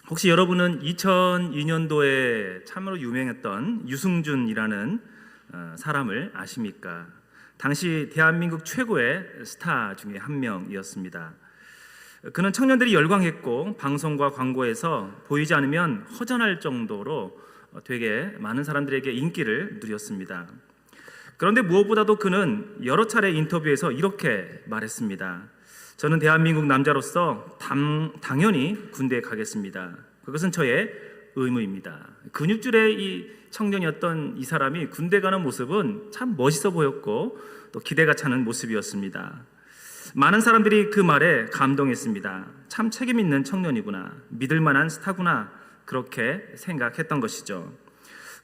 혹시 여러분은 2002년도에 참으로 유명했던 유승준이라는 사람을 아십니까? 당시 대한민국 최고의 스타 중에 한 명이었습니다. 그는 청년들이 열광했고 방송과 광고에서 보이지 않으면 허전할 정도로 되게 많은 사람들에게 인기를 누렸습니다. 그런데 무엇보다도 그는 여러 차례 인터뷰에서 이렇게 말했습니다. 저는 대한민국 남자로서 당연히 군대에 가겠습니다. 그것은 저의 의무입니다. 근육질의 이 청년이었던 이 사람이 군대 가는 모습은 참 멋있어 보였고 또 기대가 차는 모습이었습니다. 많은 사람들이 그 말에 감동했습니다. 참 책임 있는 청년이구나, 믿을 만한 스타구나, 그렇게 생각했던 것이죠.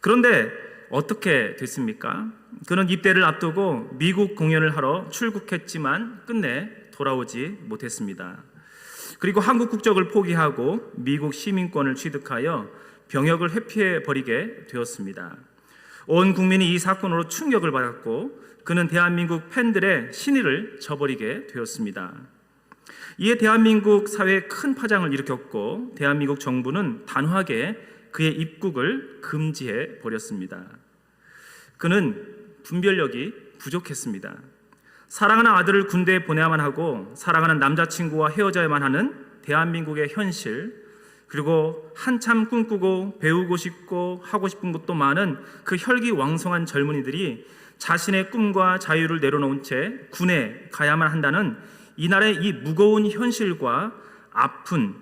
그런데 어떻게 됐습니까? 그는 입대를 앞두고 미국 공연을 하러 출국했지만 끝내 돌아오지 못했습니다. 그리고 한국 국적을 포기하고 미국 시민권을 취득하여 병역을 회피해 버리게 되었습니다. 온 국민이 이 사건으로 충격을 받았고 그는 대한민국 팬들의 신의를 저버리게 되었습니다. 이에 대한민국 사회에 큰 파장을 일으켰고 대한민국 정부는 단호하게 그의 입국을 금지해 버렸습니다. 그는 분별력이 부족했습니다. 사랑하는 아들을 군대에 보내야만 하고 사랑하는 남자친구와 헤어져야만 하는 대한민국의 현실, 그리고 한참 꿈꾸고 배우고 싶고 하고 싶은 것도 많은 그 혈기왕성한 젊은이들이 자신의 꿈과 자유를 내려놓은 채 군에 가야만 한다는 이날의 이 무거운 현실과 아픈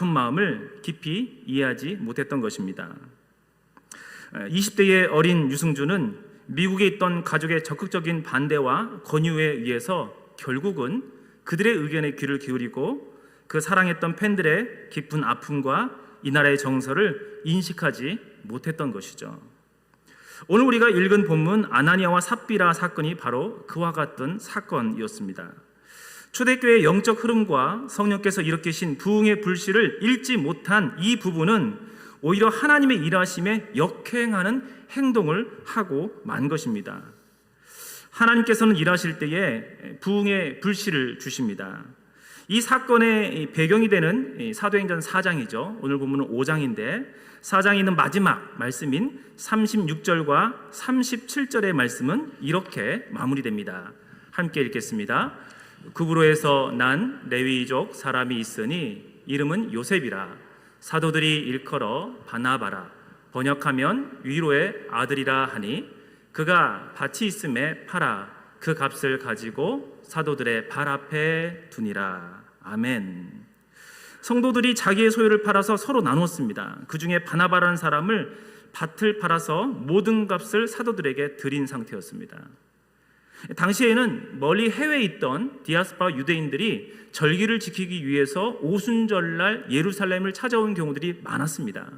마음을 깊이 이해하지 못했던 것입니다. 20대의 어린 유승준은 미국에 있던 가족의 적극적인 반대와 권유에 의해서 결국은 그들의 의견에 귀를 기울이고 그 사랑했던 팬들의 깊은 아픔과 이 나라의 정서를 인식하지 못했던 것이죠. 오늘 우리가 읽은 본문 아나니아와 삽비라 사건이 바로 그와 같은 사건이었습니다. 초대교회의 영적 흐름과 성령께서 일으키신 부흥의 불씨를 읽지 못한 이 부분은 오히려 하나님의 일하심에 역행하는 행동을 하고 만 것입니다. 하나님께서는 일하실 때에 부흥의 불씨를 주십니다. 이 사건의 배경이 되는 사도행전 4장이죠. 오늘 본문은 5장인데 4장에 있는 마지막 말씀인 36절과 37절의 말씀은 이렇게 마무리됩니다. 함께 읽겠습니다. 구브로에서 난 레위족 사람이 있으니 이름은 요셉이라. 사도들이 일컬어 바나바라, 번역하면 위로의 아들이라 하니 그가 밭이 있음에 팔아 그 값을 가지고 사도들의 발 앞에 두니라. 아멘. 성도들이 자기의 소유를 팔아서 서로 나누었습니다. 그 중에 바나바라는 사람을 밭을 팔아서 모든 값을 사도들에게 드린 상태였습니다. 당시에는 멀리 해외에 있던 디아스포라 유대인들이 절기를 지키기 위해서 오순절날 예루살렘을 찾아온 경우들이 많았습니다.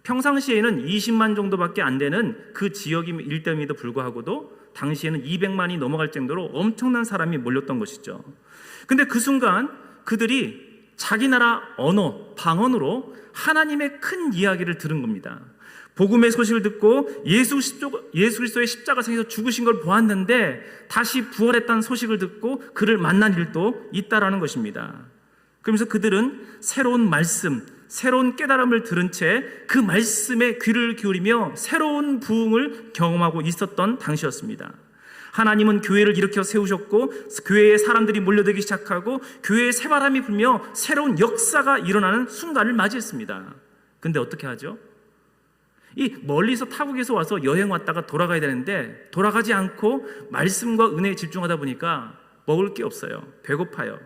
평상시에는 20만 정도밖에 안 되는 그 지역일 때임에도 불구하고도 당시에는 200만이 넘어갈 정도로 엄청난 사람이 몰렸던 것이죠. 근데 그 순간 그들이 자기 나라 언어, 방언으로 하나님의 큰 이야기를 들은 겁니다. 복음의 소식을 듣고 예수 그리스도의 십자가상에서 죽으신 걸 보았는데 다시 부활했다는 소식을 듣고 그를 만난 일도 있다라는 것입니다. 그러면서 그들은 새로운 말씀, 새로운 깨달음을 들은 채 그 말씀에 귀를 기울이며 새로운 부흥을 경험하고 있었던 당시였습니다. 하나님은 교회를 일으켜 세우셨고 교회에 사람들이 몰려들기 시작하고 교회에 새바람이 불며 새로운 역사가 일어나는 순간을 맞이했습니다. 근데 어떻게 하죠? 이 멀리서 타국에서 와서 여행 왔다가 돌아가야 되는데 돌아가지 않고 말씀과 은혜에 집중하다 보니까 먹을 게 없어요. 배고파요.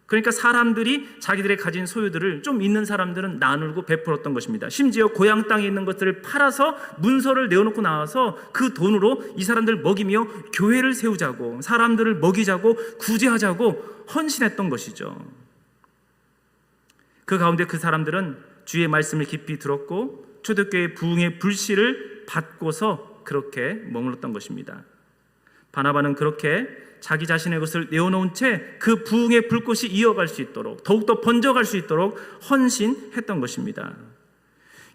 그러니까 사람들이 자기들의 가진 소유들을 좀 있는 사람들은 나누고 베풀었던 것입니다. 심지어 고향 땅에 있는 것들을 팔아서 문서를 내어놓고 나와서 그 돈으로 이 사람들을 먹이며 교회를 세우자고 사람들을 먹이자고 구제하자고 헌신했던 것이죠. 그 가운데 그 사람들은 주의 말씀을 깊이 들었고 초대교회의 부흥의 불씨를 받고서 그렇게 머물렀던 것입니다. 바나바는 그렇게 자기 자신의 것을 내어놓은 채 그 부흥의 불꽃이 이어갈 수 있도록 더욱더 번져갈 수 있도록 헌신했던 것입니다.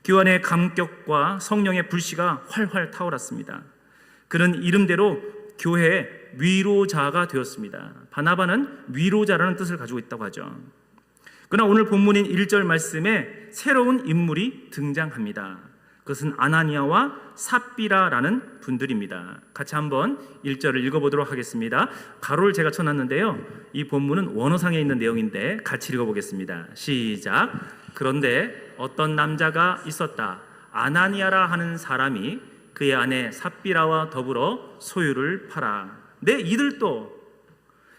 교환의 감격과 성령의 불씨가 활활 타올랐습니다. 그는 이름대로 교회의 위로자가 되었습니다. 바나바는 위로자라는 뜻을 가지고 있다고 하죠. 그러나 오늘 본문인 1절 말씀에 새로운 인물이 등장합니다. 그것은 아나니아와 삽비라라는 분들입니다. 같이 한번 1절을 읽어보도록 하겠습니다. 가로를 제가 쳐놨는데요, 이 본문은 원어상에 있는 내용인데 같이 읽어보겠습니다. 시작. 그런데 어떤 남자가 있었다. 아나니아라 하는 사람이 그의 아내 삽비라와 더불어 소유를 팔아. 네, 이들도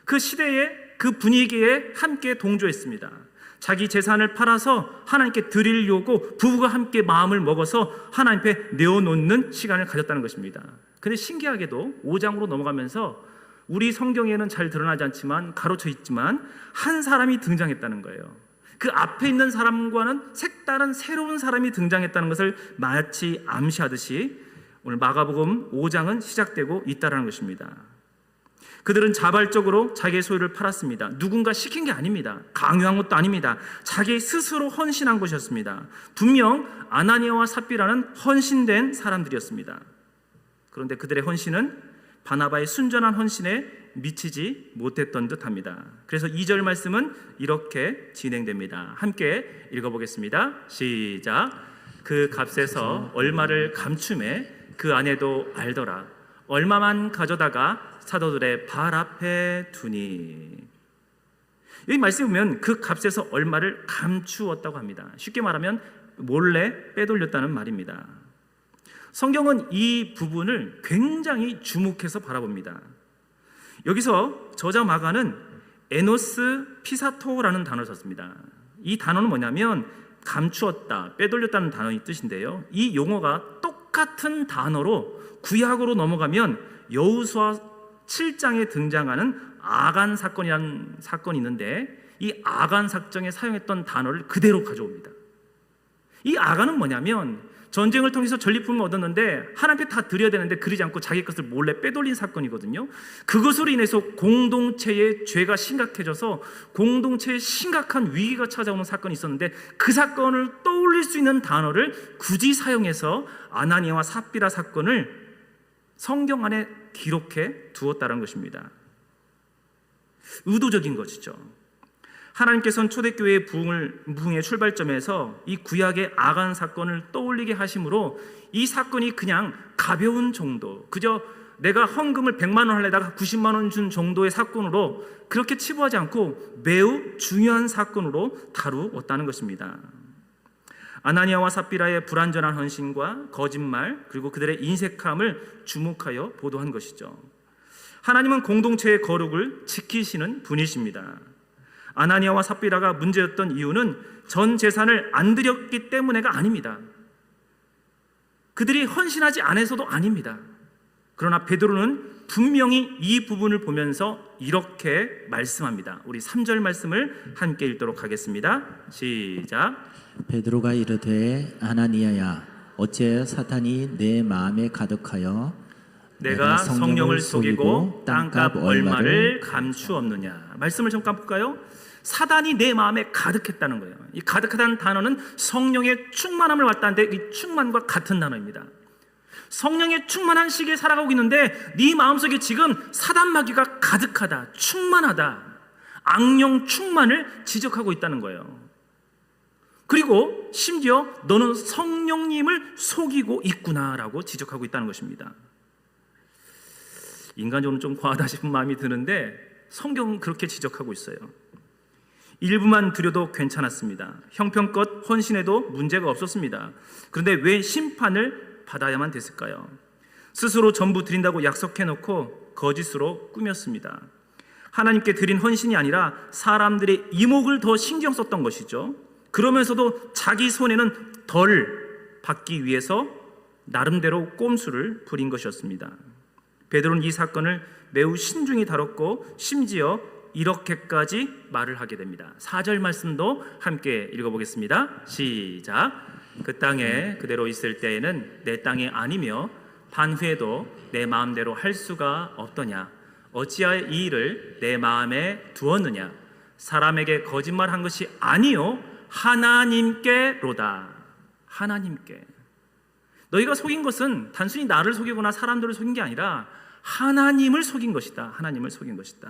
그 시대의 그 분위기에 함께 동조했습니다. 자기 재산을 팔아서 하나님께 드리려고 부부가 함께 마음을 먹어서 하나님 앞에 내어놓는 시간을 가졌다는 것입니다. 근데 신기하게도 5장으로 넘어가면서 우리 성경에는 잘 드러나지 않지만 가로쳐 있지만 한 사람이 등장했다는 거예요. 그 앞에 있는 사람과는 색다른 새로운 사람이 등장했다는 것을 마치 암시하듯이 오늘 마가복음 5장은 시작되고 있다는 것입니다. 그들은 자발적으로 자기의 소유를 팔았습니다. 누군가 시킨 게 아닙니다. 강요한 것도 아닙니다. 자기 스스로 헌신한 것이었습니다. 분명 아나니아와 삽비라는 헌신된 사람들이었습니다. 그런데 그들의 헌신은 바나바의 순전한 헌신에 미치지 못했던 듯합니다. 그래서 2절 말씀은 이렇게 진행됩니다. 함께 읽어보겠습니다. 시작. 그 값에서 얼마를 감춤해 그 아내도 알더라. 얼마만 가져다가 사도들의 발 앞에 두니. 여기 말씀에 보면 그 값에서 얼마를 감추었다고 합니다. 쉽게 말하면 몰래 빼돌렸다는 말입니다. 성경은 이 부분을 굉장히 주목해서 바라봅니다. 여기서 저자 마가는 에노스 피사토라는 단어를 썼습니다. 이 단어는 뭐냐면 감추었다, 빼돌렸다는 단어의 뜻인데요, 이 용어가 똑같은 단어로 구약으로 넘어가면 여호수아 7장에 등장하는 아간 사건이라는 사건이 있는데, 이 아간 사건에 사용했던 단어를 그대로 가져옵니다. 이 아간은 뭐냐면 전쟁을 통해서 전리품을 얻었는데 하나님께 다 드려야 되는데 그러지 않고 자기 것을 몰래 빼돌린 사건이거든요. 그것으로 인해서 공동체의 죄가 심각해져서 공동체에 심각한 위기가 찾아오는 사건이 있었는데, 그 사건을 떠올릴 수 있는 단어를 굳이 사용해서 아나니아와 삽비라 사건을 성경 안에 기록해 두었다는 것입니다. 의도적인 것이죠. 하나님께서는 초대교회의 부흥의 출발점에서 이 구약의 아간 사건을 떠올리게 하심으로 이 사건이 그냥 가벼운 정도, 그저 내가 헌금을 100만 원 하려다가 90만 원 준 정도의 사건으로 그렇게 치부하지 않고 매우 중요한 사건으로 다루었다는 것입니다. 아나니아와 삽비라의 불완전한 헌신과 거짓말, 그리고 그들의 인색함을 주목하여 보도한 것이죠. 하나님은 공동체의 거룩을 지키시는 분이십니다. 아나니아와 삽비라가 문제였던 이유는 전 재산을 안 드렸기 때문에가 아닙니다. 그들이 헌신하지 않아서도 아닙니다. 그러나 베드로는 분명히 이 부분을 보면서 이렇게 말씀합니다. 우리 3절 말씀을 함께 읽도록 하겠습니다. 시작. 베드로가 이르되 아나니아야, 어찌하여 사탄이 내 마음에 가득하여 내가 성령을 속이고 땅값 얼마를 감추었느냐. 말씀을 잠깐 볼까요? 사단이 내 마음에 가득했다는 거예요. 이 가득하다는 단어는 성령의 충만함을 말하는데 이 충만과 같은 단어입니다. 성령의 충만한 시기에 살아가고 있는데 네 마음속에 지금 사단 마귀가 가득하다, 충만하다, 악령 충만을 지적하고 있다는 거예요. 그리고 심지어 너는 성령님을 속이고 있구나라고 지적하고 있다는 것입니다. 인간적으로 좀 과하다 싶은 마음이 드는데 성경은 그렇게 지적하고 있어요. 일부만 드려도 괜찮았습니다. 형편껏 헌신해도 문제가 없었습니다. 그런데 왜 심판을 받아야만 됐을까요? 스스로 전부 드린다고 약속해놓고 거짓으로 꾸몄습니다. 하나님께 드린 헌신이 아니라 사람들의 이목을 더 신경 썼던 것이죠. 그러면서도 자기 손에는 덜 받기 위해서 나름대로 꼼수를 부린 것이었습니다. 베드로는 이 사건을 매우 신중히 다뤘고 심지어 이렇게까지 말을 하게 됩니다. 4절 말씀도 함께 읽어보겠습니다. 시작. 그 땅에 그대로 있을 때에는 내 땅이 아니며 반후에도 내 마음대로 할 수가 없더냐. 어찌하여 이 일을 내 마음에 두었느냐. 사람에게 거짓말한 것이 아니요 하나님께로다. 하나님께. 너희가 속인 것은 단순히 나를 속이거나 사람들을 속인 게 아니라 하나님을 속인 것이다. 하나님을 속인 것이다.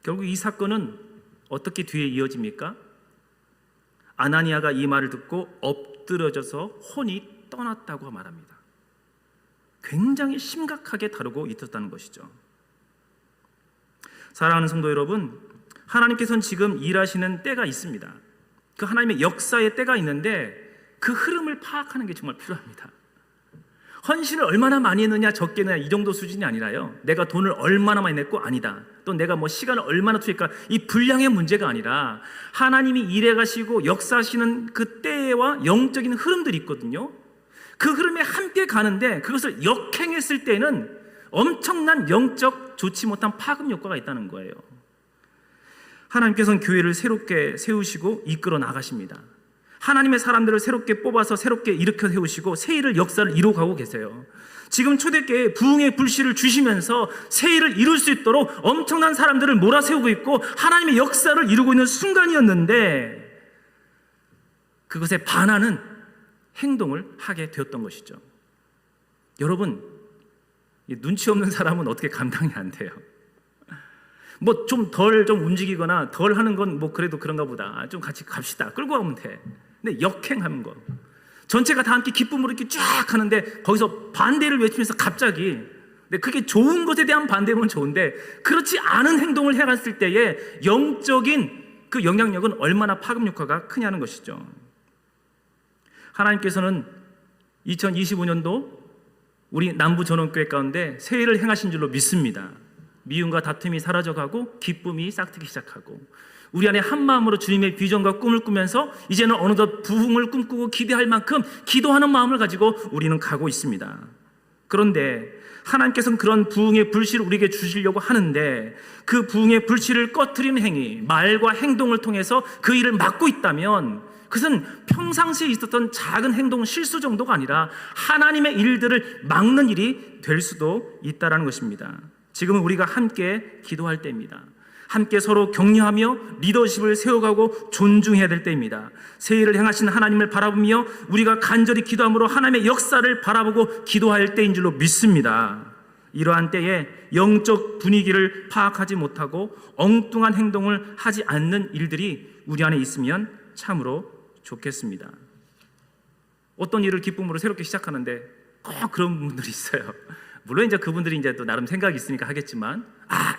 결국 이 사건은 어떻게 뒤에 이어집니까? 아나니아가 이 말을 듣고 엎드려져서 혼이 떠났다고 말합니다. 굉장히 심각하게 다루고 있었다는 것이죠. 사랑하는 성도 여러분, 하나님께서는 지금 일하시는 때가 있습니다. 그 하나님의 역사의 때가 있는데 그 흐름을 파악하는 게 정말 필요합니다. 헌신을 얼마나 많이 했느냐 적게 했느냐 이 정도 수준이 아니라요, 내가 돈을 얼마나 많이 냈고 아니다, 또 내가 뭐 시간을 얼마나 투입할까, 이 분량의 문제가 아니라 하나님이 일해 가시고 역사하시는 그 때와 영적인 흐름들이 있거든요. 그 흐름에 함께 가는데 그것을 역행했을 때는 엄청난 영적 좋지 못한 파급 효과가 있다는 거예요. 하나님께서는 교회를 새롭게 세우시고 이끌어 나가십니다. 하나님의 사람들을 새롭게 뽑아서 새롭게 일으켜 세우시고 새 일을 역사를 이루어가고 계세요. 지금 초대교회에 부흥의 불씨를 주시면서 새 일을 이룰 수 있도록 엄청난 사람들을 몰아세우고 있고 하나님의 역사를 이루고 있는 순간이었는데 그것에 반하는 행동을 하게 되었던 것이죠. 여러분, 눈치 없는 사람은 어떻게 감당이 안 돼요? 뭐 좀 덜 좀 움직이거나 덜 하는 건 뭐 그래도 그런가 보다, 좀 같이 갑시다, 끌고 가면 돼. 근데 역행하는 거, 전체가 다 함께 기쁨으로 이렇게 쫙 하는데 거기서 반대를 외치면서 갑자기, 근데 그게 좋은 것에 대한 반대면 좋은데 그렇지 않은 행동을 해갔을 때의 영적인 그 영향력은 얼마나 파급 효과가 크냐는 것이죠. 하나님께서는 2025년도 우리 남부 전원교회 가운데 새 일을 행하신 줄로 믿습니다. 미움과 다툼이 사라져가고 기쁨이 싹트기 시작하고 우리 안에 한 마음으로 주님의 비전과 꿈을 꾸면서 이제는 어느덧 부흥을 꿈꾸고 기대할 만큼 기도하는 마음을 가지고 우리는 가고 있습니다. 그런데 하나님께서는 그런 부흥의 불씨를 우리에게 주시려고 하는데 그 부흥의 불씨를 꺼트리는 행위, 말과 행동을 통해서 그 일을 막고 있다면 그것은 평상시에 있었던 작은 행동 실수 정도가 아니라 하나님의 일들을 막는 일이 될 수도 있다는 것입니다. 지금은 우리가 함께 기도할 때입니다. 함께 서로 격려하며 리더십을 세워가고 존중해야 될 때입니다. 새 일을 행하신 하나님을 바라보며 우리가 간절히 기도함으로 하나님의 역사를 바라보고 기도할 때인 줄로 믿습니다. 이러한 때에 영적 분위기를 파악하지 못하고 엉뚱한 행동을 하지 않는 일들이 우리 안에 있으면 참으로 좋겠습니다. 어떤 일을 기쁨으로 새롭게 시작하는데 꼭 그런 분들이 있어요. 물론 이제 그분들이 이제 또 나름 생각이 있으니까 하겠지만,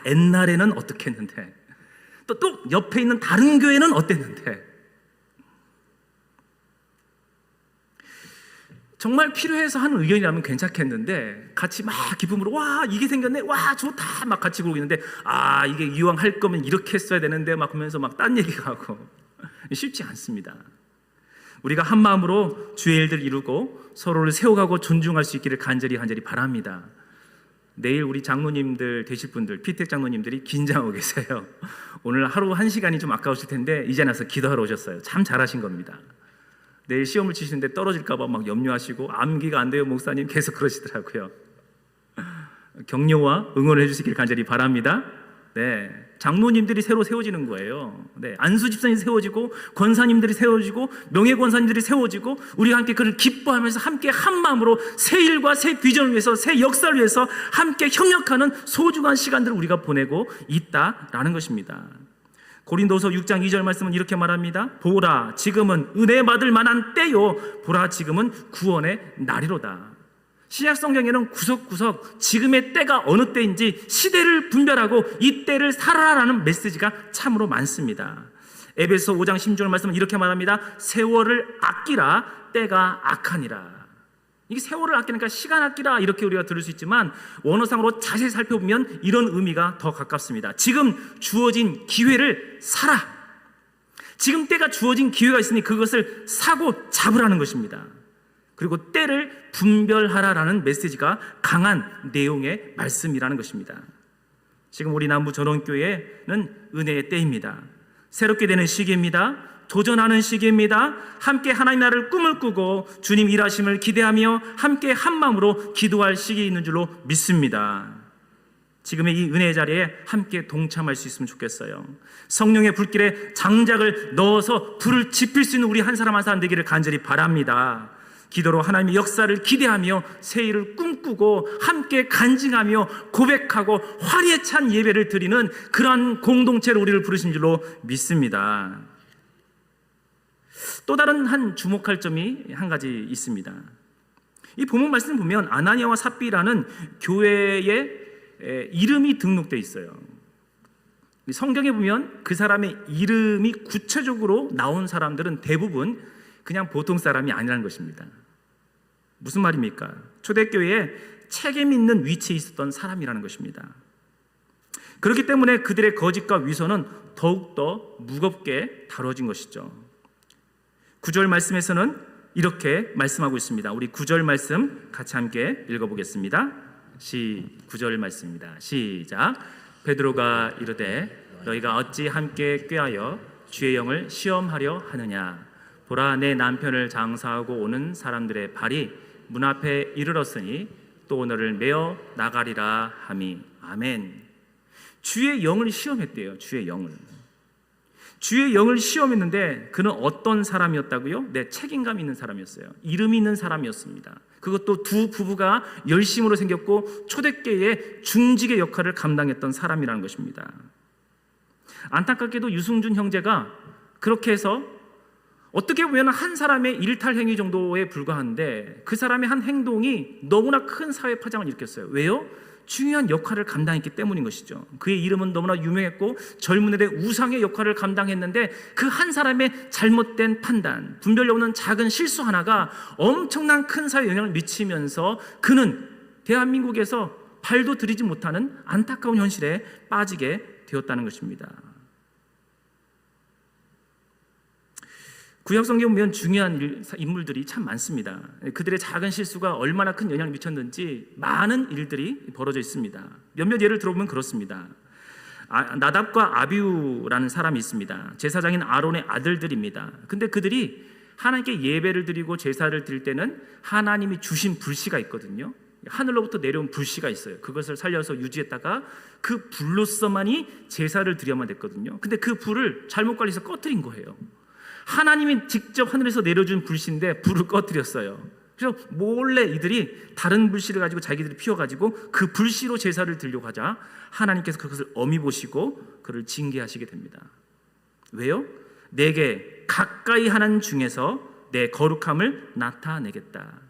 옛날에는 어떻게 했는데, 또 옆에 있는 다른 교회는 어땠는데, 정말 필요해서 하는 의견이라면 괜찮겠는데 같이 막 기쁨으로 와 이게 생겼네, 와 좋다 막 같이 그러고 있는데 이게 이왕 할 거면 이렇게 했어야 되는데 막 하면서 막 딴 얘기가 하고 쉽지 않습니다. 우리가 한 마음으로 주의 일들을 이루고 서로를 세워가고 존중할 수 있기를 간절히 바랍니다. 내일 우리 장로님들 되실 분들, 피택 장로님들이 긴장하고 계세요. 오늘 하루 1시간이 좀 아까우실 텐데 이제 나서 기도하러 오셨어요. 참 잘하신 겁니다. 내일 시험을 치시는데 떨어질까 봐 막 염려하시고 암기가 안 돼요 목사님 계속 그러시더라고요. 격려와 응원을 해주시길 간절히 바랍니다. 네, 장로님들이 새로 세워지는 거예요. 네, 안수 집사님이 세워지고 권사님들이 세워지고 명예 권사님들이 세워지고 우리가 함께 그를 기뻐하면서 함께 한 마음으로 새 일과 새 비전을 위해서 새 역사를 위해서 함께 협력하는 소중한 시간들을 우리가 보내고 있다라는 것입니다. 고린도서 6장 2절 말씀은 이렇게 말합니다. 보라 지금은 은혜 받을 만한 때요, 보라 지금은 구원의 날이로다. 신약 성경에는 구석구석 지금의 때가 어느 때인지 시대를 분별하고 이 때를 살아라라는 메시지가 참으로 많습니다. 에베소 5장 16절 말씀은 이렇게 말합니다. 세월을 아끼라 때가 악하니라. 이게 세월을 아끼니까 시간 아끼라 이렇게 우리가 들을 수 있지만 원어상으로 자세히 살펴보면 이런 의미가 더 가깝습니다. 지금 주어진 기회를 살아. 지금 때가 주어진 기회가 있으니 그것을 사고 잡으라는 것입니다. 그리고 때를 분별하라라는 메시지가 강한 내용의 말씀이라는 것입니다. 지금 우리 남부 전원교회는 은혜의 때입니다. 새롭게 되는 시기입니다. 도전하는 시기입니다. 함께 하나님 나라를 꿈을 꾸고 주님 일하심을 기대하며 함께 한 마음으로 기도할 시기에 있는 줄로 믿습니다. 지금의 이 은혜의 자리에 함께 동참할 수 있으면 좋겠어요. 성령의 불길에 장작을 넣어서 불을 지필 수 있는 우리 한 사람 한 사람 되기를 간절히 바랍니다. 기도로 하나님의 역사를 기대하며 새 일을 꿈꾸고 함께 간증하며 고백하고 화려에 찬 예배를 드리는 그러한 공동체로 우리를 부르신 줄로 믿습니다. 또 다른 한 주목할 점이 한 가지 있습니다. 이 본문 말씀 보면 아나니아와 삽비라는 교회의 이름이 등록되어 있어요. 성경에 보면 그 사람의 이름이 구체적으로 나온 사람들은 대부분 그냥 보통 사람이 아니라는 것입니다. 무슨 말입니까? 초대교회에 책임 있는 위치에 있었던 사람이라는 것입니다. 그렇기 때문에 그들의 거짓과 위선은 더욱더 무겁게 다뤄진 것이죠. 9절 말씀에서는 이렇게 말씀하고 있습니다. 우리 9절 말씀 같이 함께 읽어보겠습니다. 9절 말씀입니다. 시작. 베드로가 이르되 너희가 어찌 함께 꾀하여 주의 영을 시험하려 하느냐. 보라, 내 남편을 장사하고 오는 사람들의 발이 문 앞에 이르렀으니 또 너를 메어 나가리라 하미. 아멘. 주의 영을 시험했대요. 주의 영을. 주의 영을 시험했는데 그는 어떤 사람이었다고요? 네, 책임감 있는 사람이었어요. 이름이 있는 사람이었습니다. 그것도 두 부부가 열심으로 생겼고 초대교회의 중직의 역할을 감당했던 사람이라는 것입니다. 안타깝게도 유승준 형제가 그렇게 해서 어떻게 보면 한 사람의 일탈 행위 정도에 불과한데 그 사람의 한 행동이 너무나 큰 사회 파장을 일으켰어요. 왜요? 중요한 역할을 감당했기 때문인 것이죠. 그의 이름은 너무나 유명했고 젊은이들의 우상의 역할을 감당했는데 그 한 사람의 잘못된 판단, 분별력 없는 작은 실수 하나가 엄청난 큰 사회에 영향을 미치면서 그는 대한민국에서 발도 들이지 못하는 안타까운 현실에 빠지게 되었다는 것입니다. 구약 성경 보면 중요한 인물들이 참 많습니다. 그들의 작은 실수가 얼마나 큰 영향을 미쳤는지 많은 일들이 벌어져 있습니다. 몇몇 예를 들어보면 그렇습니다. 나답과 아비후라는 사람이 있습니다. 제사장인 아론의 아들들입니다. 근데 그들이 하나님께 예배를 드리고 제사를 드릴 때는 하나님이 주신 불씨가 있거든요. 하늘로부터 내려온 불씨가 있어요. 그것을 살려서 유지했다가 그 불로서만이 제사를 드려야만 됐거든요. 근데 그 불을 잘못 관리해서 꺼뜨린 거예요. 하나님이 직접 하늘에서 내려준 불씨인데 불을 꺼뜨렸어요. 그래서 몰래 이들이 다른 불씨를 가지고 자기들이 피워가지고 그 불씨로 제사를 드리려고 하자 하나님께서 그것을 엄히 보시고 그를 징계하시게 됩니다. 왜요? 내게 가까이 하는 중에서 내 거룩함을 나타내겠다.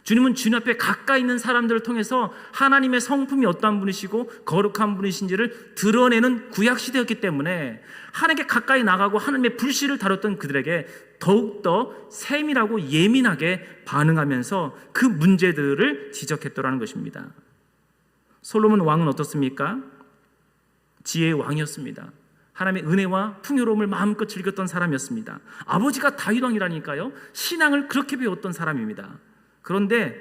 주님은 주님 앞에 가까이 있는 사람들을 통해서 하나님의 성품이 어떠한 분이시고 거룩한 분이신지를 드러내는 구약시대였기 때문에 하나님께 가까이 나가고 하나님의 불씨를 다뤘던 그들에게 더욱더 세밀하고 예민하게 반응하면서 그 문제들을 지적했더라는 것입니다. 솔로몬 왕은 어떻습니까? 지혜의 왕이었습니다. 하나님의 은혜와 풍요로움을 마음껏 즐겼던 사람이었습니다. 아버지가 다윗 왕이라니까요. 신앙을 그렇게 배웠던 사람입니다. 그런데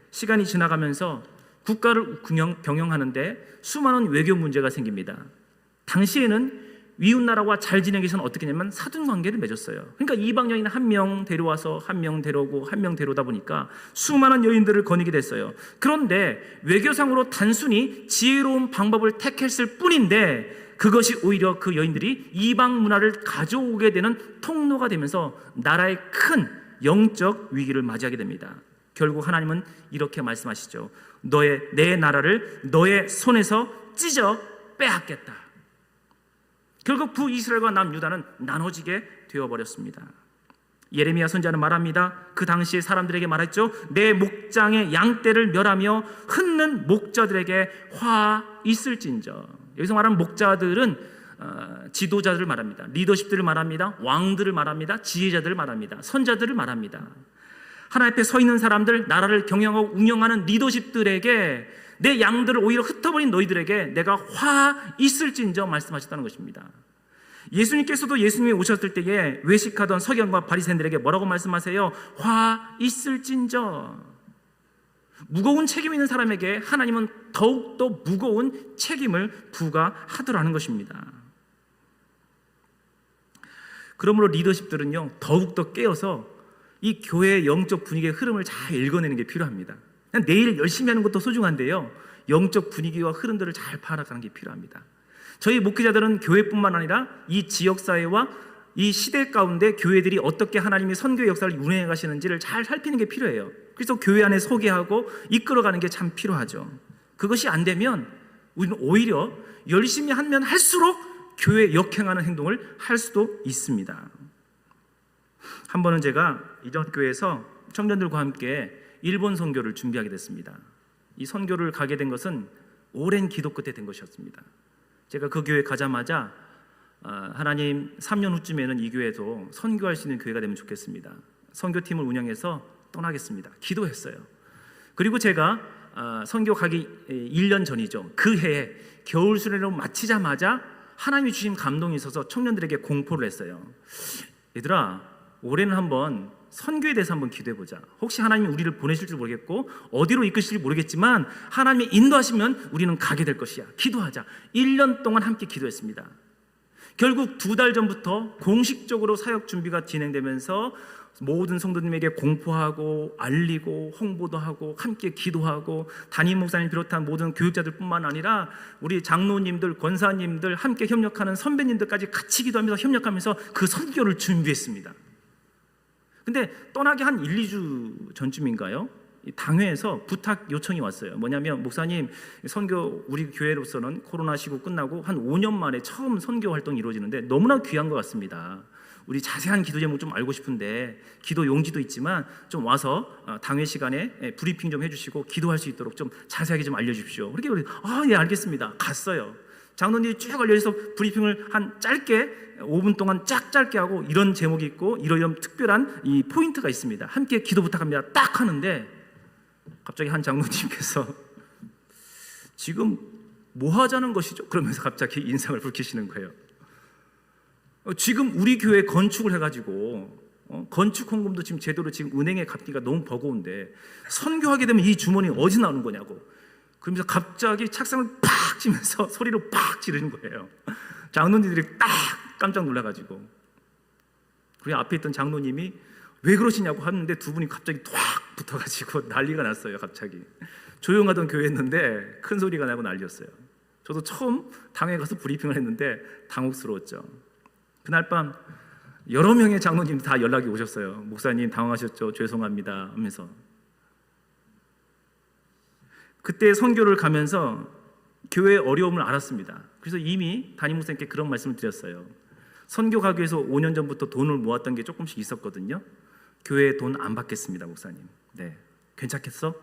시간이 지나가면서 국가를 경영하는데 수많은 외교 문제가 생깁니다. 당시에는 이웃나라와 잘 지내기 위해서는 어떻게 했냐면 사돈관계를 맺었어요. 그러니까 이방 여인 한 명 데려와서 한 명 데려오고 한 명 데려오다 보니까 수많은 여인들을 거느리게 됐어요. 그런데 외교상으로 단순히 지혜로운 방법을 택했을 뿐인데 그것이 오히려 그 여인들이 이방 문화를 가져오게 되는 통로가 되면서 나라의 큰 영적 위기를 맞이하게 됩니다. 결국 하나님은 이렇게 말씀하시죠. 내 나라를 너의 손에서 찢어 빼앗겠다. 결국 북이스라엘과 남유다는 나눠지게 되어버렸습니다. 예레미야 선지자는 말합니다. 그 당시 사람들에게 말했죠. 내 목장의 양떼를 멸하며 흩는 목자들에게 화 있을진저. 여기서 말하는 목자들은 지도자들을 말합니다. 리더십들을 말합니다. 왕들을 말합니다. 지혜자들을 말합니다. 선자들을 말합니다. 하나님 앞에 서 있는 사람들, 나라를 경영하고 운영하는 리더십들에게 내 양들을 오히려 흩어버린 너희들에게 내가 화 있을진저 말씀하셨다는 것입니다. 예수님께서도 예수님이 오셨을 때에 외식하던 서기관과 바리새인들에게 뭐라고 말씀하세요? 화 있을진저. 무거운 책임 있는 사람에게 하나님은 더욱더 무거운 책임을 부과하더라는 것입니다. 그러므로 리더십들은요 더욱더 깨어서 이 교회의 영적 분위기의 흐름을 잘 읽어내는 게 필요합니다. 그냥 내일 열심히 하는 것도 소중한데요, 영적 분위기와 흐름들을 잘 파악하는 게 필요합니다. 저희 목회자들은 교회뿐만 아니라 이 지역사회와 이 시대 가운데 교회들이 어떻게 하나님이 선교의 역사를 운행해 가시는지를 잘 살피는 게 필요해요. 그래서 교회 안에 소개하고 이끌어가는 게 참 필요하죠. 그것이 안 되면 우리는 오히려 열심히 하면 할수록 교회 역행하는 행동을 할 수도 있습니다. 한 번은 제가 이전 교회에서 청년들과 함께 일본 선교를 준비하게 됐습니다. 이 선교를 가게 된 것은 오랜 기도 끝에 된 것이었습니다. 제가 그 교회 가자마자 하나님 3년 후쯤에는 이 교회도 선교할 수 있는 교회가 되면 좋겠습니다. 선교팀을 운영해서 떠나겠습니다. 기도했어요. 그리고 제가 선교 가기 1년 전이죠. 그 해에 겨울 수련회를 마치자마자 하나님이 주신 감동이 있어서 청년들에게 공포를 했어요. 얘들아, 올해는 한번 선교에 대해서 한번 기도해보자. 혹시 하나님이 우리를 보내실 줄 모르겠고 어디로 이끄실지 모르겠지만 하나님이 인도하시면 우리는 가게 될 것이야. 기도하자. 1년 동안 함께 기도했습니다. 결국 2달 전부터 공식적으로 사역 준비가 진행되면서 모든 성도님에게 공포하고 알리고 홍보도 하고 함께 기도하고 담임 목사님 비롯한 모든 교육자들뿐만 아니라 우리 장로님들, 권사님들, 함께 협력하는 선배님들까지 같이 기도하면서 협력하면서 그 선교를 준비했습니다. 근데 떠나기 한 1, 2주 전쯤인가요? 당회에서 부탁 요청이 왔어요. 뭐냐면 목사님, 선교 우리 교회로서는 코로나 시국 끝나고 한 5년 만에 처음 선교 활동이 이루어지는데 너무나 귀한 것 같습니다. 우리 자세한 기도 제목 좀 알고 싶은데 기도 용지도 있지만 좀 와서 당회 시간에 브리핑 좀 해주시고 기도할 수 있도록 좀 자세하게 좀 알려주십시오. 그렇게 우리 예 알겠습니다. 갔어요. 장로님이 쭉 알려줘서 브리핑을 한 짧게 5분 동안 짧게 하고 이런 제목이 있고 이런 특별한 이 포인트가 있습니다. 함께 기도 부탁합니다. 딱 하는데 갑자기 한 장로님께서 지금 뭐 하자는 것이죠? 그러면서 갑자기 인상을 붉히시는 거예요. 지금 우리 교회 건축을 해가지고 건축 헌금도 지금 제대로 지금 은행에 갚기가 너무 버거운데 선교하게 되면 이 주머니 어디서 나오는 거냐고. 그러면서 갑자기 착상을 팍 치면서 소리로 팍 지르는 거예요. 장로님들이 딱 깜짝 놀라가지고 그리고 앞에 있던 장로님이 왜 그러시냐고 하는데 두 분이 갑자기 탁 붙어가지고 난리가 났어요. 갑자기 조용하던 교회였는데 큰 소리가 나고 난리였어요. 저도 처음 당회 가서 브리핑을 했는데 당혹스러웠죠. 그날 밤 여러 명의 장로님 다 연락이 오셨어요. 목사님 당황하셨죠? 죄송합니다 하면서. 그때 선교를 가면서 교회의 어려움을 알았습니다. 그래서 이미 담임 목사님께 그런 말씀을 드렸어요. 선교 가기 위해서 5년 전부터 돈을 모았던 게 조금씩 있었거든요. 교회에 돈 안 받겠습니다, 목사님. 네, 괜찮겠어?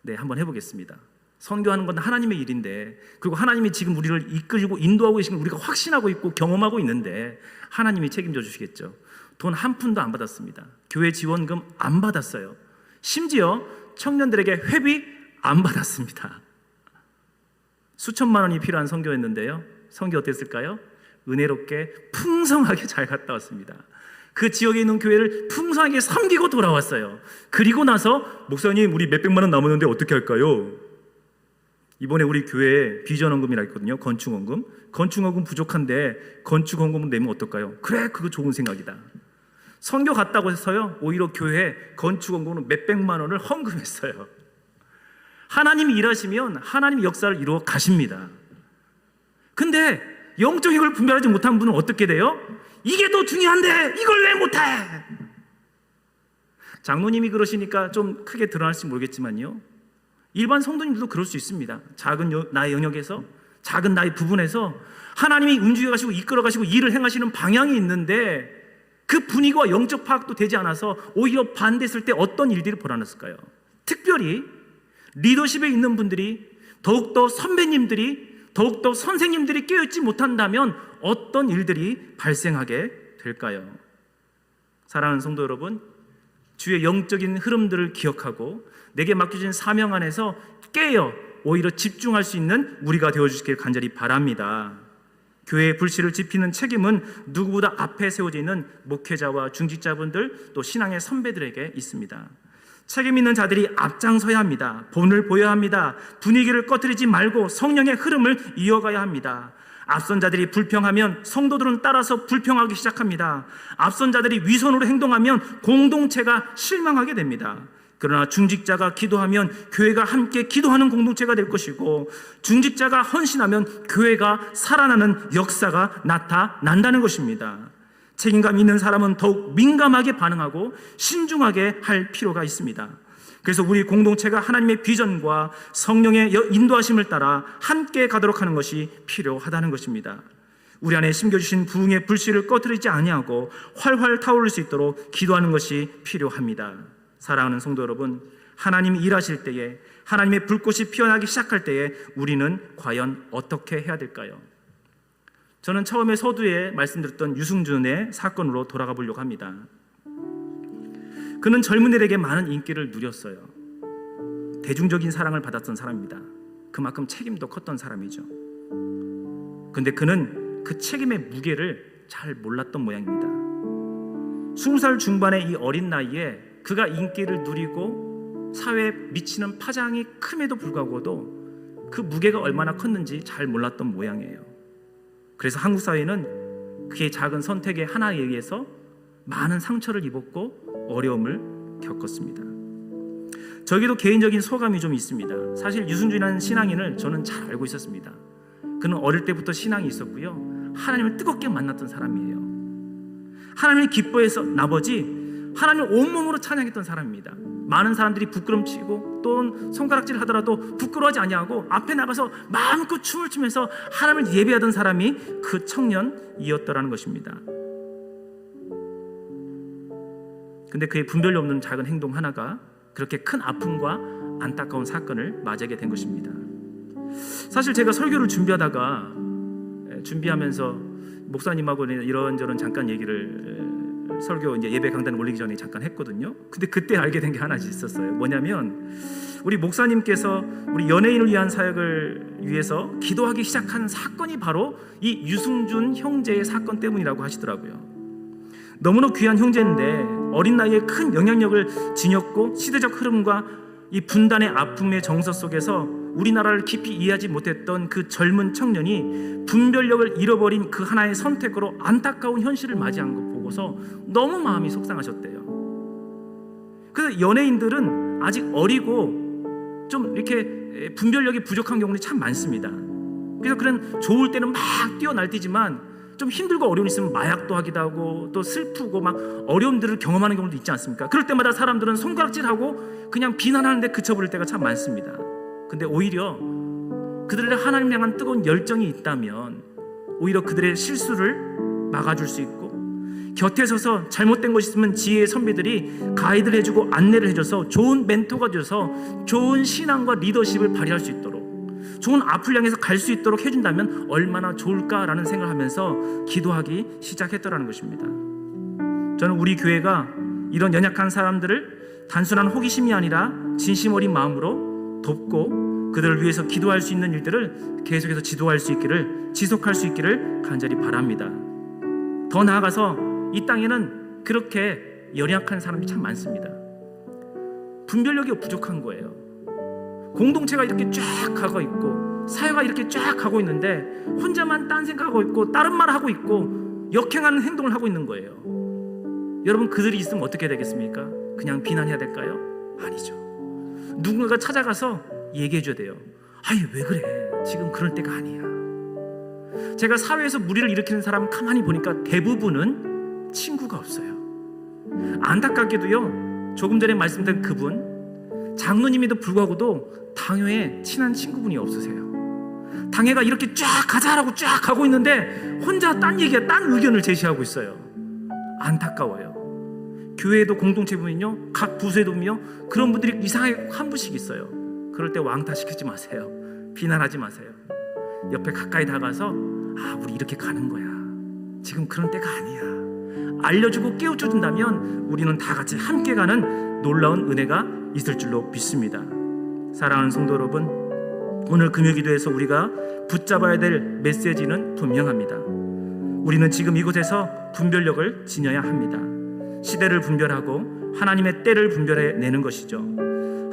네, 한번 해보겠습니다. 선교하는 건 하나님의 일인데, 그리고 하나님이 지금 우리를 이끌고 인도하고 계신 걸 우리가 확신하고 있고 경험하고 있는데 하나님이 책임져 주시겠죠. 돈 한 푼도 안 받았습니다. 교회 지원금 안 받았어요. 심지어 청년들에게 회비 안 받았습니다. 수천만 원이 필요한 선교였는데요. 선교 어땠을까요? 은혜롭게 풍성하게 잘 갔다 왔습니다. 그 지역에 있는 교회를 풍성하게 섬기고 돌아왔어요. 그리고 나서 목사님 우리 몇백만 원 남았는데 어떻게 할까요? 이번에 우리 교회에 비전헌금이라 있거든요. 건축헌금. 건축헌금 부족한데 건축헌금을 내면 어떨까요? 그래, 그거 좋은 생각이다. 선교 갔다고 해서요, 오히려 교회에 건축헌금으로 몇백만 원을 헌금했어요. 하나님이 일하시면 하나님이 역사를 이루어 가십니다. 근데 영적인 걸 분별하지 못한 분은 어떻게 돼요? 이게 더 중요한데 이걸 왜 못해? 장로님이 그러시니까 좀 크게 드러날지 모르겠지만요, 일반 성도님들도 그럴 수 있습니다. 작은 나의 영역에서, 작은 나의 부분에서 하나님이 움직여 가시고 이끌어 가시고 일을 행하시는 방향이 있는데 그 분위기와 영적 파악도 되지 않아서 오히려 반대했을 때 어떤 일들이 벌어졌을까요? 특별히 리더십에 있는 분들이, 더욱더 선배님들이, 더욱더 선생님들이 깨어있지 못한다면 어떤 일들이 발생하게 될까요? 사랑하는 성도 여러분, 주의 영적인 흐름들을 기억하고 내게 맡겨진 사명 안에서 깨어 오히려 집중할 수 있는 우리가 되어주시길 간절히 바랍니다. 교회의 불씨를 지피는 책임은 누구보다 앞에 세워져 있는 목회자와 중직자분들, 또 신앙의 선배들에게 있습니다. 책임 있는 자들이 앞장서야 합니다. 본을 보여야 합니다. 분위기를 꺼뜨리지 말고 성령의 흐름을 이어가야 합니다. 앞선 자들이 불평하면 성도들은 따라서 불평하기 시작합니다. 앞선 자들이 위선으로 행동하면 공동체가 실망하게 됩니다. 그러나 중직자가 기도하면 교회가 함께 기도하는 공동체가 될 것이고, 중직자가 헌신하면 교회가 살아나는 역사가 나타난다는 것입니다. 책임감 있는 사람은 더욱 민감하게 반응하고 신중하게 할 필요가 있습니다. 그래서 우리 공동체가 하나님의 비전과 성령의 인도하심을 따라 함께 가도록 하는 것이 필요하다는 것입니다. 우리 안에 심겨주신 부흥의 불씨를 꺼뜨리지 아니하고 활활 타오를 수 있도록 기도하는 것이 필요합니다. 사랑하는 성도 여러분, 하나님이 일하실 때에, 하나님의 불꽃이 피어나기 시작할 때에 우리는 과연 어떻게 해야 될까요? 저는 처음에 서두에 말씀드렸던 유승준의 사건으로 돌아가 보려고 합니다. 그는 젊은이들에게 많은 인기를 누렸어요. 대중적인 사랑을 받았던 사람입니다. 그만큼 책임도 컸던 사람이죠. 그런데 그는 그 책임의 무게를 잘 몰랐던 모양입니다. 20살 중반의 이 어린 나이에 그가 인기를 누리고 사회에 미치는 파장이 큼에도 불구하고도 그 무게가 얼마나 컸는지 잘 몰랐던 모양이에요. 그래서 한국 사회는 그의 작은 선택의 하나에 의해서 많은 상처를 입었고 어려움을 겪었습니다. 저에게도 개인적인 소감이 좀 있습니다. 사실 유승준이라는 신앙인을 저는 잘 알고 있었습니다. 그는 어릴 때부터 신앙이 있었고요, 하나님을 뜨겁게 만났던 사람이에요. 하나님을 기뻐해서 나머지 하나님을 온몸으로 찬양했던 사람입니다. 많은 사람들이 부끄럼치고 또는 손가락질 하더라도 부끄러워하지 아니하고 앞에 나가서 마음껏 춤을 추면서 하나님을 예배하던 사람이 그 청년이었더라는 것입니다. 근데 그의 분별이 없는 작은 행동 하나가 그렇게 큰 아픔과 안타까운 사건을 맞이하게 된 것입니다. 사실 제가 설교를 준비하면서 목사님하고 이런저런 잠깐 얘기를 설교 이제 예배 강단에 올리기 전에 잠깐 했거든요. 근데 그때 알게 된 게 하나 있었어요. 뭐냐면 우리 목사님께서 우리 연예인을 위한 사역을 위해서 기도하기 시작한 사건이 바로 이 유승준 형제의 사건 때문이라고 하시더라고요. 너무나 귀한 형제인데 어린 나이에 큰 영향력을 지녔고 시대적 흐름과 이 분단의 아픔의 정서 속에서 우리나라를 깊이 이해하지 못했던 그 젊은 청년이 분별력을 잃어버린 그 하나의 선택으로 안타까운 현실을 맞이한 것 보고서 너무 마음이 속상하셨대요. 그래서 연예인들은 아직 어리고 좀 이렇게 분별력이 부족한 경우들이 참 많습니다. 그래서 그런 좋을 때는 막 뛰어날뛰지만 좀 힘들고 어려움이 있으면 마약도 하기도 하고 또 슬프고 막 어려움들을 경험하는 경우도 있지 않습니까? 그럴 때마다 사람들은 손가락질하고 그냥 비난하는데 그쳐버릴 때가 참 많습니다. 근데 오히려 그들의 하나님 향한 뜨거운 열정이 있다면 오히려 그들의 실수를 막아줄 수 있고 곁에 서서 잘못된 것이 있으면 지혜의 선배들이 가이드를 해주고 안내를 해줘서 좋은 멘토가 돼서 좋은 신앙과 리더십을 발휘할 수 있도록 좋은 앞을 향해서 갈 수 있도록 해준다면 얼마나 좋을까라는 생각을 하면서 기도하기 시작했더라는 것입니다. 저는 우리 교회가 이런 연약한 사람들을 단순한 호기심이 아니라 진심 어린 마음으로 돕고 그들을 위해서 기도할 수 있는 일들을 계속해서 지속할 수 있기를 간절히 바랍니다. 더 나아가서 이 땅에는 그렇게 연약한 사람이 참 많습니다. 분별력이 부족한 거예요. 공동체가 이렇게 쫙 가고 있고 사회가 이렇게 쫙 가고 있는데 혼자만 딴 생각하고 있고 다른 말 하고 있고 역행하는 행동을 하고 있는 거예요. 여러분, 그들이 있으면 어떻게 되겠습니까? 그냥 비난해야 될까요? 아니죠. 누군가가 찾아가서 얘기해 줘야 돼요. 아니 왜 그래? 지금 그럴 때가 아니야. 제가 사회에서 무리를 일으키는 사람 가만히 보니까 대부분은 친구가 없어요. 안타깝게도요, 조금 전에 말씀드린 그분 장로님에도 불구하고도 당회에 친한 친구분이 없으세요. 당회가 이렇게 쫙 가자라고 쫙 가고 있는데 혼자 딴 얘기야, 딴 의견을 제시하고 있어요. 안타까워요. 교회에도 공동체 보면요, 각 부서에도 보면요, 그런 분들이 이상하게 한 분씩 있어요. 그럴 때 왕따시키지 마세요. 비난하지 마세요. 옆에 가까이 다가서 우리 이렇게 가는 거야. 지금 그런 때가 아니야. 알려주고 깨우쳐준다면 우리는 다 같이 함께 가는 놀라운 은혜가 있을 줄로 믿습니다. 사랑하는 성도 여러분, 오늘 금요기도에서 우리가 붙잡아야 될 메시지는 분명합니다. 우리는 지금 이곳에서 분별력을 지녀야 합니다. 시대를 분별하고 하나님의 때를 분별해내는 것이죠.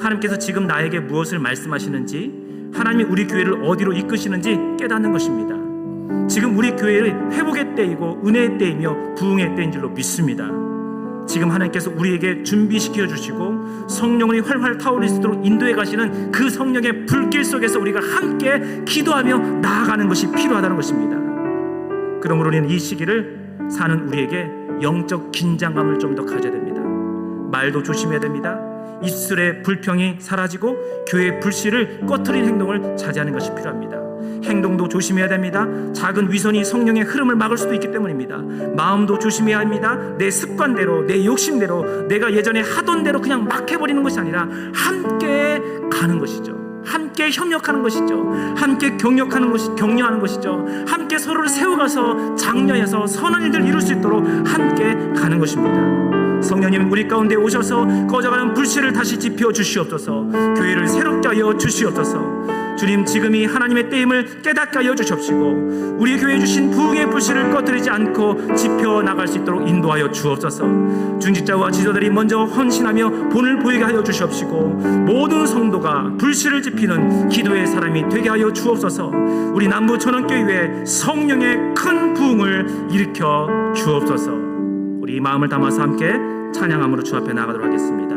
하나님께서 지금 나에게 무엇을 말씀하시는지, 하나님이 우리 교회를 어디로 이끄시는지 깨닫는 것입니다. 지금 우리 교회의 회복의 때이고 은혜의 때이며 부흥의 때인 줄로 믿습니다. 지금 하나님께서 우리에게 준비시켜 주시고 성령이 활활 타오를 수 있도록 인도해 가시는 그 성령의 불길 속에서 우리가 함께 기도하며 나아가는 것이 필요하다는 것입니다. 그러므로 우리는 이 시기를 사는 우리에게 영적 긴장감을 좀 더 가져야 됩니다. 말도 조심해야 됩니다. 입술의 불평이 사라지고 교회의 불씨를 꺼트린 행동을 자제하는 것이 필요합니다. 행동도 조심해야 됩니다. 작은 위선이 성령의 흐름을 막을 수도 있기 때문입니다. 마음도 조심해야 합니다. 내 습관대로, 내 욕심대로, 내가 예전에 하던 대로 그냥 막 해버리는 것이 아니라 함께 가는 것이죠. 함께 협력하는 것이죠. 함께 격려하는 것이죠. 함께 서로를 세워가서 장려해서 선한 일들을 이룰 수 있도록 함께 가는 것입니다. 성령님, 우리 가운데 오셔서 꺼져가는 불씨를 다시 지펴 주시옵소서. 교회를 새롭게 하여 주시옵소서. 주님, 지금이 하나님의 때임을 깨닫게 하여 주십시고 우리 교회에 주신 부흥의 불씨를 꺼뜨리지 않고 지펴 나갈 수 있도록 인도하여 주옵소서. 중직자와 지도들이 먼저 헌신하며 본을 보이게 하여 주시옵시고 모든 성도가 불씨를 지피는 기도의 사람이 되게 하여 주옵소서. 우리 남부 천원교회에 성령의 큰 부흥을 일으켜 주옵소서. 우리 마음을 담아서 함께 찬양함으로 주 앞에 나가도록 하겠습니다.